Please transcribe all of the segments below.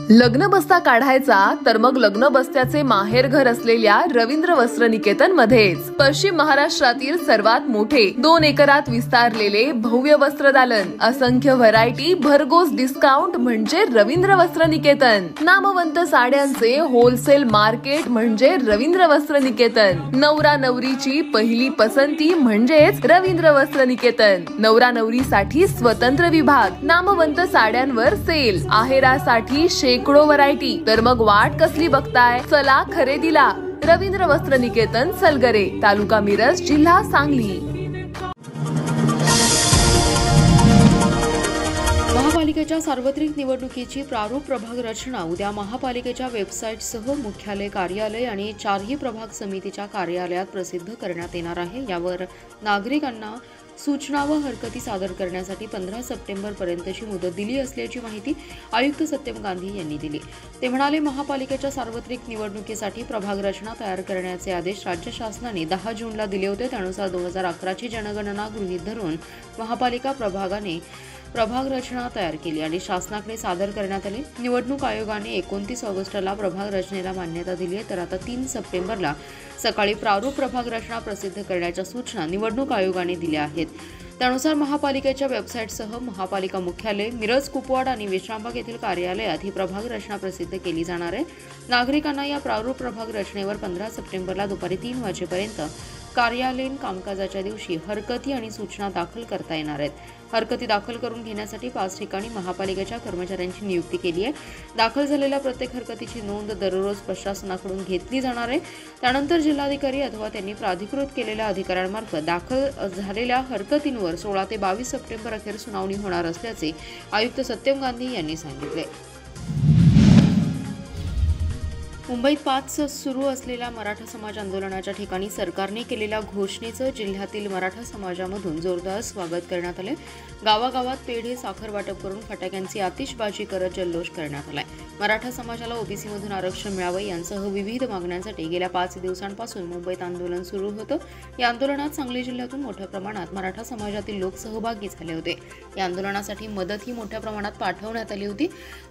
लग्न बस्ता काढायचा तर मग लग्न बस्त्याचे माहेर घर असलेल्या रवींद्र वस्त्र निकेतन मध्येच पश्चिम महाराष्ट्रातील सर्वात मोठे 2 एकरात विस्तारलेले भव्य वस्त्र दालन, असंख्य व्हरायटी, भरघोस डिस्काउंट म्हणजे रवींद्र वस्त्र निकेतन। नामवंत साड्यांचे होलसेल मार्केट म्हणजे रवींद्र वस्त्र निकेतन। नवरा नवरीची पहिली पसंती म्हणजेच रवींद्र वस्त्र निकेतन। नवरा नवरीसाठी स्वतंत्र विभाग, नामवंत साड्यांवर सेल, आहेरासाठी शेकडो व्हरायटी। तर मग वाट कसली बघताय, चला खरेदीला। रवींद्र वस्त्र निकेतन, सलगरे, तालुका मिरज, जिल्हा सांगली। महापालिकेच्या सार्वत्रिक निवडणुकीची प्रारूप प्रभाग रचना उद्या महापालिकेच्या वेबसाईटसह मुख्यालय कार्यालय आणि 4ही प्रभाग समितीच्या कार्यालयात प्रसिद्ध करण्यात येणार आहे। यावर नागरिकांना सूचना व हरकती सादर करण्यासाठी 15 सप्टेंबर पर्यंतची मुदत दिली असल्याची माहिती आयुक्त सत्यम गांधी यांनी दिली। ते म्हणाले, महापालिकेच्या सार्वत्रिक निवडणुकीसाठी प्रभाग रचना तयार करण्याचे आदेश राज्य शासनाने 10 जूनला दिले होते। त्यानुसार 2011ची जनगणना गृहीत धरून महापालिका प्रभागाने प्रभाग रचना तयार केली आणि शासनाकडे सादर करण्यात आली। निवडणूक आयोगाने 29 ऑगस्टला प्रभाग रचनेला मान्यता दिली आहे, तर आता 3 सप्टेंबरला सकाळी प्रारूप प्रभाग रचना प्रसिद्ध करण्याच्या सूचना निवडणूक आयोगाने दिल्या आहेत। त्यानुसार महापालिकेच्या वेबसाईटसह महापालिका मुख्यालय, मिरज, कुपवाड आणि विश्रामबाग येथील कार्यालयात ही प्रभाग रचना प्रसिद्ध केली जाणार आहे। नागरिकांना या प्रारूप प्रभाग रचनेवर 15 सप्टेंबरला दुपारी 3 वाजेपर्यंत कार्यालयीन कामकाजाच्या दिवशी हरकती आणि सूचना दाखल करता येणार आहेत। हरकती दाखल करून घेण्यासाठी 5 ठिकाणी महापालिकेच्या कर्मचाऱ्यांची नियुक्ती केली आहे। दाखल झालेल्या प्रत्येक हरकतीची नोंद दररोज प्रशासनाकडून घेतली जाणार आहे। त्यानंतर जिल्हाधिकारी अथवा त्यांनी प्राधिकृत केलेल्या अधिकाऱ्यांमार्फत दाखल झालेल्या हरकतींवर 16 ते 22 सप्टेंबर अखेर सुनावणी होणार असल्याचे आयुक्त सत्यम गांधी यांनी सांगितले। मुंबईत 5 सुरू असलेल्या मराठा समाज आंदोलनाच्या ठिकाणी सरकारने केलेल्या घोषणेचं जिल्ह्यातील मराठा समाजामधून जोरदार स्वागत करण्यात आले। गावागावात पेढे, साखर वाटप करून फटाक्यांची आतिषबाजी करत जल्लोष करण्यात आलाय। मराठा समाजाला ओबीसीमधून आरक्षण मिळावं यांसह विविध मागण्यांसाठी गेल्या 5 दिवसांपासून मुंबईत आंदोलन सुरू होतं। या आंदोलनात सांगली जिल्ह्यातून मोठ्या प्रमाणात मराठा समाजातील लोक सहभागी झाले होते। या आंदोलनासाठी मदतही मोठ्या प्रमाणात पाठवण्यात आली होती।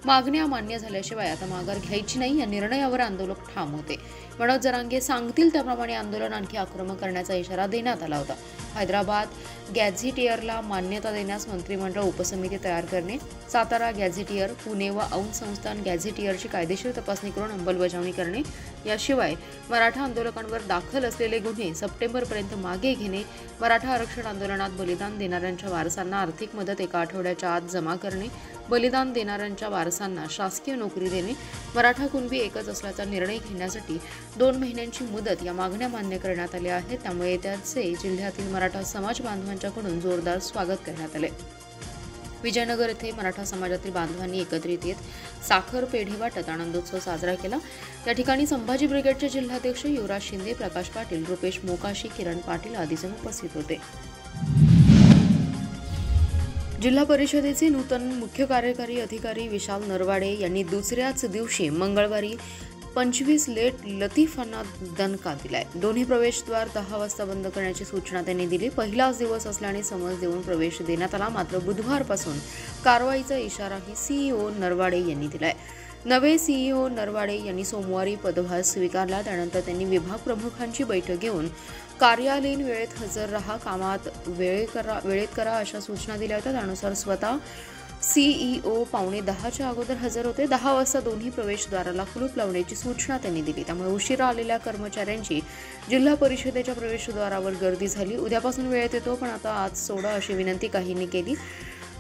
मागण्या मान्य झाल्याशिवाय आता माघार घ्यायची नाही या निर्णयावर आंदोलक ठाम होते। मनोज जरांगे सांगतील त्याप्रमाणे आंदोलन आणखी आक्रमक करण्याचा इशारा देण्यात आला होता। हैदराबाद गॅझेटियरला मान्यता देण्यास मंत्रिमंडळ उपसमिती तयार करणे, सातारा गॅझेटियर, पुणे व औंध संस्थान गॅझेटियरची कायदेशीर तपासणी करून अंमलबजावणी करणे, याशिवाय मराठा आंदोलकांवर दाखल असलेले गुन्हे सप्टेंबरपर्यंत मागे घेणे, मराठा आरक्षण आंदोलनात बलिदान देणाऱ्यांच्या वारसांना आर्थिक मदत 1 आठवड्याच्या आत जमा करणे, बलिदान देणाऱ्यांच्या वारसांना शासकीय नोकरी देणे, मराठा कुणबी एकच असल्याचा निर्णय घेण्यासाठी 2 महिन्यांची मुदत या मागण्या मान्य करण्यात आल्या आहेत। त्यामुळे त्याचे जिल्ह्यातील मराठा समाज बांधवांच्याकडून जोरदार स्वागत करण्यात आले। विजयनगर येथे मराठा समाजातील बांधवांनी एकत्रित येत साखर पेढे वाटत आनंदोत्सव साजरा केला। या ठिकाणी संभाजी ब्रिगेडचे जिल्हाध्यक्ष युवराज शिंदे, प्रकाश पाटील, रुपेश मोकाशी, किरण पाटील आदी जण उपस्थित होते। जिल्हा परिषदेचे नूतन मुख्य कार्यकारी अधिकारी विशाल नरवाडे यांनी दुसऱ्याच दिवशी मंगळवारी 25 लेट लतीफांना दणका दिलाय। दोन्ही प्रवेशद्वार 10 वाजता बंद करण्याची सूचना त्यांनी दिली। पहिलाच दिवस असल्याने समज देऊन प्रवेश देण्यात आला, मात्र बुधवारपासून कारवाईचा इशाराही सीईओ नरवाडे यांनी दिलाय। नवे सीईओ नरवाडे यांनी सोमवारी पदभार स्वीकारला। त्यानंतर त्यांनी विभाग प्रमुखांची बैठक घेऊन कार्यालयीन वेळेत हजर राहा, कामात वेळेत करा अशा सूचना दिल्या होत्या। त्यानुसार स्वतः सीईओ 9:15च्या अगोदर हजर होते। 10 वाजता दोन्ही प्रवेशद्वाराला कुलूप लावण्याची सूचना त्यांनी दिली। त्यामुळे उशिरा आलेल्या कर्मचाऱ्यांची जिल्हा परिषदेच्या प्रवेशद्वारावर गर्दी झाली। उद्यापासून वेळेत येतो, पण आता आज सोडा अशी विनंती काहींनी केली।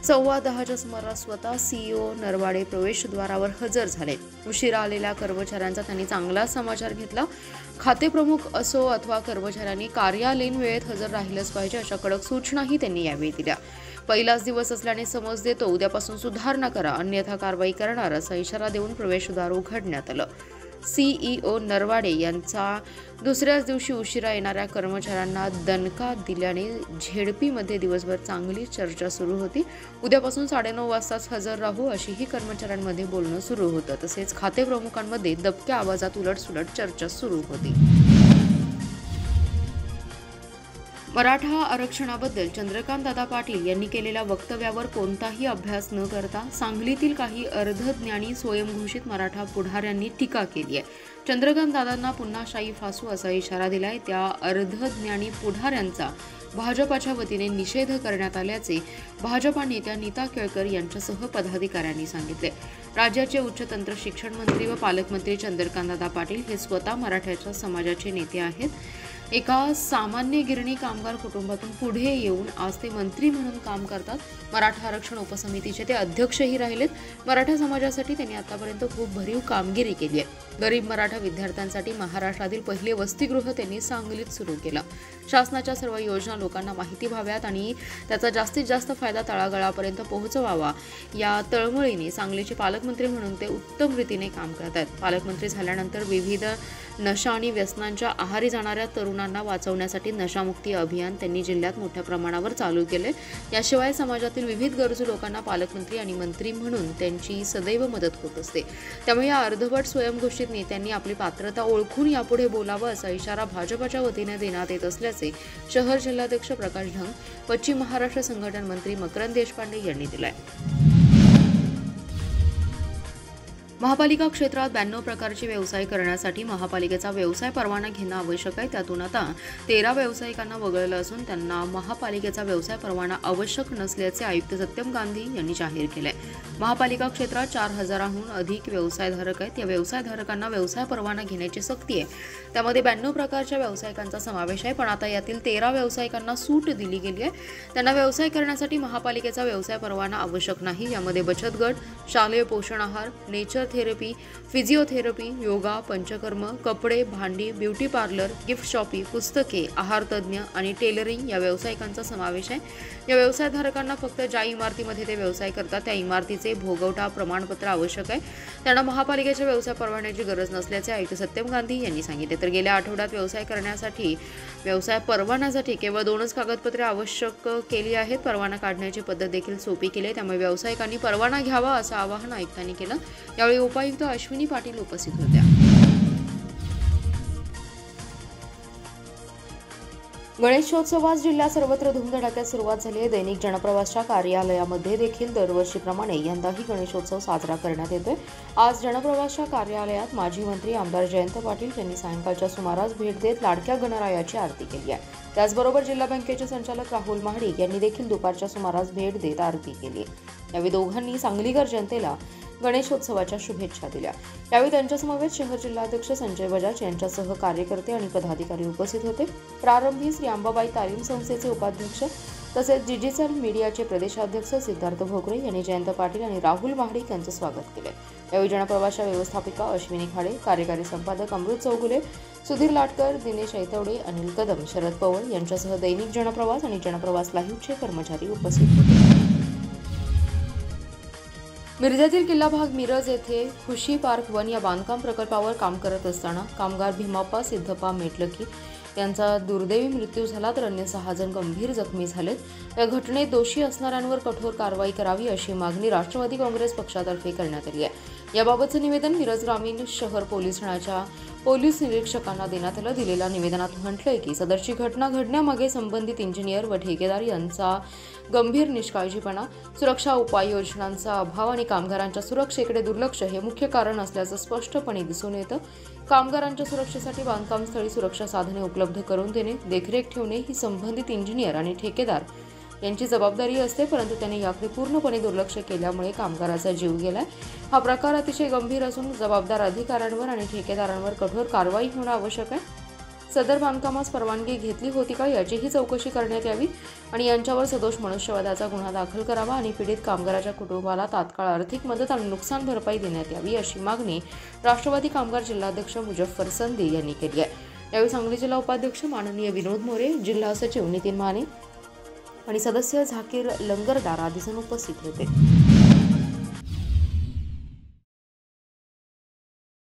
10:15च्या सुमारास स्वतः सीईओ नरवाडे प्रवेशद्वारावर हजर झाले। उशिरा आलेल्या कर्मचाऱ्यांचा त्यांनी चांगला समाचार घेतला। खातेप्रमुख असो अथवा कर्मचाऱ्यांनी कार्यालयीन वेळेत हजर राहिलंच पाहिजे अशा कडक सूचनाही त्यांनी यावेळी दिल्या। पहिलाच दिवस असल्याने समज देतो, उद्यापासून सुधारणा करा, अन्यथा कारवाई करणार असा इशारा देऊन प्रवेशद्वार उघडण्यात आलं। सीईओ नरवाडे यांचा दुसऱ्याच दिवशी उशिरा येणाऱ्या कर्मचाऱ्यांना दणका दिल्याने झेडपीमध्ये दिवसभर चांगली चर्चा सुरू होती। उद्यापासून 9:30 वाजताच हजर राहू अशीही कर्मचाऱ्यांमध्ये बोलणं सुरू होतं। तसेच खातेप्रमुखांमध्ये दबक्या आवाजात उलटसुलट चर्चा सुरू होती। मराठा आरक्षणाबद्दल चंद्रकांत दादा पाटील यांनी केलेल्या वक्तव्यावर कोणताही अभ्यास न करता सांगलीतील काही अर्धज्ञानी स्वयंघोषित मराठा पुढाऱ्यांनी टीका केली आहे. चंद्रकांत दादांना पुन्हा शाई फासू असा इशारा दिलाय. त्या अर्धज्ञानी पुढाऱ्यांचा भाजपाच्या वतीने निषेध करण्यात आल्याचे भाजपा नेत्या नीता केळकर यांच्यासह पदाधिकाऱ्यांनी सांगितले. राज्याचे उच्च तंत्र शिक्षण मंत्री व पालकमंत्री चंद्रकांत दादा पाटील हे स्वतः मराठ्याच्या समाजाचे नेते आहेत. एका सामान्य गिरणी कामगार कुटुंबातून पुढे येऊन आज ते मंत्री म्हणून काम करतात. मराठा आरक्षण उपसमितीचे ते अध्यक्षही राहिलेत. मराठा समाजासाठी त्यांनी आतापर्यंत खूप भरीव कामगिरी केली आहे. गरीब मराठा विद्यार्थ्यांसाठी महाराष्ट्रातील पहिले वसतिगृह त्यांनी सांगलीत सुरू केलं. शासनाच्या सर्व योजना लोकांना माहिती व्हाव्यात आणि त्याचा जास्तीत जास्त फायदा तळागाळापर्यंत पोहोचवावा या तळमळीने सांगलीचे पालकमंत्री म्हणून ते उत्तम रीतीने काम करत आहेत. पालकमंत्री झाल्यानंतर विविध नशा आणि व्यसनांच्या आहारी जाणाऱ्या तरुणांना वाचवण्यासाठी नशामुक्ती अभियान त्यांनी जिल्ह्यात मोठ्या प्रमाणावर चालू केले. याशिवाय समाजातील विविध गरजू लोकांना पालकमंत्री आणि मंत्री म्हणून त्यांची सदैव मदत होत असते. त्यामुळे या अर्धवट स्वयंघोषित नेत्यांनी आपली पात्रता ओळखून यापुढे बोलावं असा इशारा भाजपच्या वतीने देण्यात येत असल्याचे शहर जिल्हाध्यक्ष प्रकाश ढंग, पश्चिम महाराष्ट्र संघटन मंत्री मकरंद देशपांडे यांनी दिलाय. महापालिका क्षेत्रात 92 प्रकारचे व्यवसाय करण्यासाठी महापालिकेचा व्यवसाय परवाना घेणं आवश्यक आहे. त्यातून आता 13 व्यावसायिकांना वगळलं असून त्यांना महापालिकेचा व्यवसाय परवाना आवश्यक नसल्याचे आयुक्त सत्यम गांधी यांनी जाहीर केले. महापालिका क्षेत्रात 4000हून अधिक व्यवसायधारक आहेत. या व्यवसायधारकांना व्यवसाय परवाना घेण्याची सक्ती आहे. त्यामध्ये 92 प्रकारच्या व्यावसायिकांचा समावेश आहे. पण आता यातील 13 व्यावसायिकांना सूट दिली गेली आहे. त्यांना व्यवसाय करण्यासाठी महापालिकेचा व्यवसाय परवाना आवश्यक नाही. यामध्ये बचत गट, शालेय पोषण आहार, nature therapy, physiotherapy, yoga, panchakarma, कपडे, भांडी, ब्युटी पार्लर, गिफ्ट शॉपी, पुस्तके, आहार तज्ज्ञ आणि टेलरिंग या व्यावसायिकांचा समावेश आहे. या व्यवसायधारकांना फक्त ज्या इमारतीमध्ये ते व्यवसाय करतात त्या इमारतीचे भोगवटा प्रमाणपत्र आवश्यक आहे. त्यांना महापालिकेच्या व्यवसाय परवान्याची गरज नसल्याचे आयुक्त सत्यम गांधी यांनी सांगितले. तर गेल्या आठवड्यात व्यवसाय करण्यासाठी व्यवसाय परवान्यासाठी केवळ 2च कागदपत्रे आवश्यक केली आहेत. परवाना काढण्याची पद्धत देखील सोपी केली आहे. त्यामुळे व्यावसायिकांनी परवाना घ्यावा असं आवाहन आयुक्तांनी केलं. यावेळी उपायुक्त अश्विनी पाटील उपस्थित होत्या. गणेशोत्सवात जिल्ह्यात सर्वत्र धूमधडाक्यात सुरुवात झाली आहे. दैनिक जनप्रवासच्या कार्यालयामध्ये देखील दरवर्षीप्रमाणे यंदाही गणेशोत्सव साजरा करण्यात येतोय. आज जनप्रवासच्या कार्यालयात माजी मंत्री आमदार जयंत पाटील यांनी सायंकाळच्या सुमारास भेट देत लाडक्या गणरायाची आरती केली आहे. त्याचबरोबर जिल्हा बँकेचे संचालक राहुल महाडिक यांनी देखील दुपारच्या सुमारास भेट देत आरती केली. यावेळी दोघांनी सांगलीकर जनतेला गणेशोत्सवाच्या शुभेच्छा दिल्या. यावेळी त्यांच्यासमवेत शहर जिल्हाध्यक्ष संजय बजाज यांच्यासह कार्यकर्ते आणि पदाधिकारी उपस्थित होते. प्रारंभी श्री अंबाबाई तालीम संस्थेचे उपाध्यक्ष तसेच डिजिटल मीडियाचे प्रदेशाध्यक्ष सिद्धार्थ भोकरे यांनी जयंत पाटील आणि राहुल महाडिक यांचं स्वागत केले. यावेळी जनप्रवासच्या व्यवस्थापिका अश्विनी खाडे, कार्यकारी संपादक अमृत चौगुले, सुधीर लाटकर, दिनेश ऐतवडे, अनिल कदम, शरद पवार यांच्यासह दैनिक जनप्रवास आणि जनप्रवास लाईव्हचे कर्मचारी उपस्थित होते. मिरजेतील किल्ला भाग मिरज येथे खुशी पार्क 1 या बांधकाम प्रकल्पावर काम करत असताना कामगार भीमाप्पा सिद्धप्पा मेटलकी यांचा दुर्दैवी मृत्यू झाला तर अन्य 6 जण गंभीर जखमी झालेत. या घटनेत दोषी असणाऱ्यांवर कठोर कारवाई करावी अशी मागणी राष्ट्रवादी काँग्रेस पक्षातर्फे करण्यात आली आहे. याबाबतचं निवेदन मिरज ग्रामीण शहर पोलीस ठाण्याच्या पोलीस निरीक्षकांना देण्यात आलं. दिलेल्या निवेदनात म्हटलंय की सदरची घटना घडण्यामागे संबंधित इंजिनियर व ठेकेदार यांचा गंभीर निष्काळजीपणा, सुरक्षा उपाययोजनांचा अभाव आणि कामगारांच्या सुरक्षेकडे दुर्लक्ष हे मुख्य कारण असल्याचं स्पष्टपणे दिसून येतं. कामगारांच्या सुरक्षेसाठी बांधकामस्थळी सुरक्षा साधने उपलब्ध करून देणे, देखरेख ठेवणे ही संबंधित इंजिनियर आणि ठेकेदार यांची जबाबदारी असते. परंतु त्यांनी याकडे पूर्णपणे दुर्लक्ष केल्यामुळे कामगाराचा जीव गेलाय. हा प्रकार अतिशय गंभीर असून जबाबदार अधिकाऱ्यांवर आणि ठेकेदारांवर कठोर कारवाई होणं आवश्यक आहे. सदर बांधकामास परवानगी घेतली होती का याचीही चौकशी करण्यात यावी आणि यांच्यावर सदोष मनुष्यवधाचा गुन्हा दाखल करावा आणि पीडित कामगाराच्या कुटुंबाला तात्काळ आर्थिक मदत आणि नुकसान भरपाई देण्यात यावी अशी मागणी राष्ट्रवादी कामगार जिल्हाध्यक्ष मुजफ्फर संधी यांनी केली आहे. यावेळी सांगली जिल्हा उपाध्यक्ष माननीय विनोद मोरे, जिल्हा सचिव नितीन माने आणि सदस्य झाकीर लंगरदार आदी जण उपस्थित होते.